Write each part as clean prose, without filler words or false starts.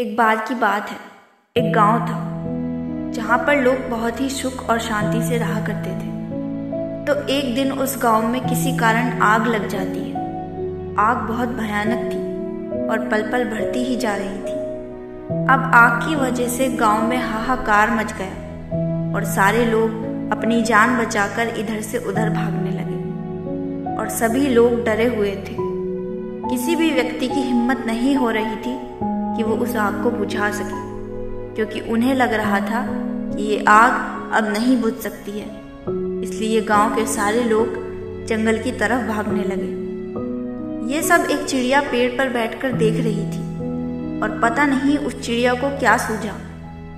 एक बार की बात है। एक गांव था जहां पर लोग बहुत ही सुख और शांति से रहा करते थे। तो एक दिन उस गांव में किसी कारण आग लग जाती है। आग बहुत भयानक थी और पल पल बढ़ती ही जा रही थी। अब आग की वजह से गांव में हाहाकार मच गया और सारे लोग अपनी जान बचाकर इधर से उधर भागने लगे और सभी लोग डरे हुए थे। किसी भी व्यक्ति की हिम्मत नहीं हो रही थी कि वो उस आग को बुझा सके, क्योंकि उन्हें लग रहा था कि ये आग अब नहीं बुझ सकती है। इसलिए गांव के सारे लोग जंगल की तरफ भागने लगे। ये सब एक चिड़िया पेड़ पर बैठकर देख रही थी और पता नहीं उस चिड़िया को क्या सूझा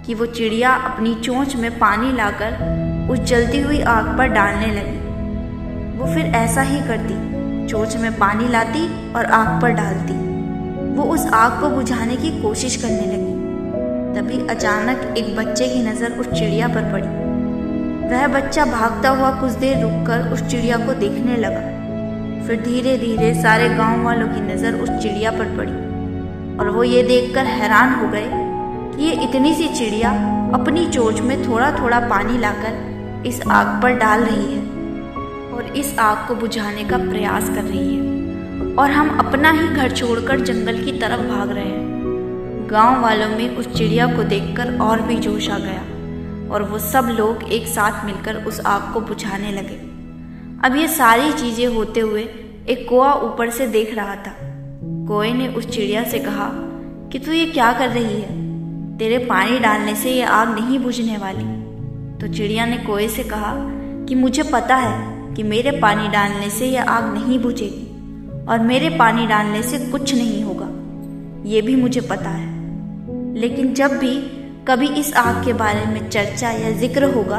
कि वो चिड़िया अपनी चोंच में पानी लाकर उस जलती हुई आग पर डालने लगी। वो फिर ऐसा ही करती, चोंच में पानी लाती और आग पर डालती। वो उस आग को बुझाने की कोशिश करने लगी। तभी अचानक एक बच्चे की नज़र उस चिड़िया पर पड़ी। वह बच्चा भागता हुआ कुछ देर रुककर उस चिड़िया को देखने लगा। फिर धीरे धीरे सारे गांव वालों की नज़र उस चिड़िया पर पड़ी और वो ये देखकर हैरान हो गए कि ये इतनी सी चिड़िया अपनी चोंच में थोड़ा थोड़ा पानी लाकर इस आग पर डाल रही है और इस आग को बुझाने का प्रयास कर रही है, और हम अपना ही घर छोड़कर जंगल की तरफ भाग रहे हैं। गांव वालों में उस चिड़िया को देखकर और भी जोश आ गया और वो सब लोग एक साथ मिलकर उस आग को बुझाने लगे। अब ये सारी चीजें होते हुए एक कौआ ऊपर से देख रहा था। कौए ने उस चिड़िया से कहा कि तू ये क्या कर रही है? तेरे पानी डालने से ये आग नहीं बुझने वाली। तो चिड़िया ने कौए से कहा कि मुझे पता है कि मेरे पानी डालने से यह आग नहीं बुझेगी और मेरे पानी डालने से कुछ नहीं होगा, ये भी मुझे पता है। लेकिन जब भी कभी इस आग के बारे में चर्चा या जिक्र होगा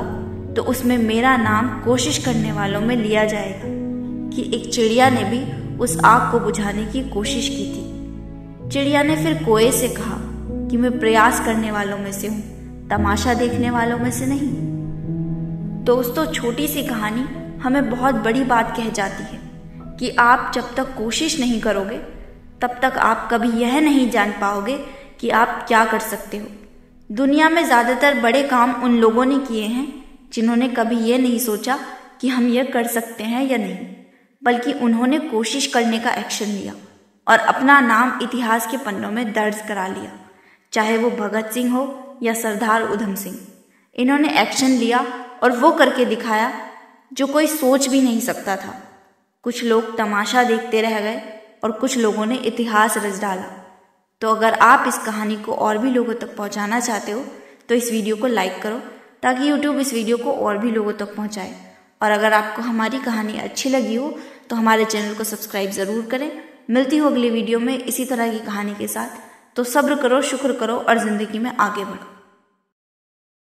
तो उसमें मेरा नाम कोशिश करने वालों में लिया जाएगा कि एक चिड़िया ने भी उस आग को बुझाने की कोशिश की थी। चिड़िया ने फिर कौए से कहा कि मैं प्रयास करने वालों में से हूँ, तमाशा देखने वालों में से नहीं। दोस्तों, छोटी सी कहानी हमें बहुत बड़ी बात कह जाती है कि आप जब तक कोशिश नहीं करोगे तब तक आप कभी यह नहीं जान पाओगे कि आप क्या कर सकते हो। दुनिया में ज़्यादातर बड़े काम उन लोगों ने किए हैं जिन्होंने कभी ये नहीं सोचा कि हम यह कर सकते हैं या नहीं, बल्कि उन्होंने कोशिश करने का एक्शन लिया और अपना नाम इतिहास के पन्नों में दर्ज करा लिया। चाहे वो भगत सिंह हो या सरदार उधम सिंह, इन्होंने एक्शन लिया और वो करके दिखाया जो कोई सोच भी नहीं सकता था। कुछ लोग तमाशा देखते रह गए और कुछ लोगों ने इतिहास रच डाला। तो अगर आप इस कहानी को और भी लोगों तक पहुंचाना चाहते हो तो इस वीडियो को लाइक करो ताकि YouTube इस वीडियो को और भी लोगों तक पहुंचाए। और अगर आपको हमारी कहानी अच्छी लगी हो तो हमारे चैनल को सब्सक्राइब ज़रूर करें। मिलती हूँ अगली वीडियो में इसी तरह की कहानी के साथ। तो सब्र करो, शुक्र करो और ज़िंदगी में आगे बढ़ो।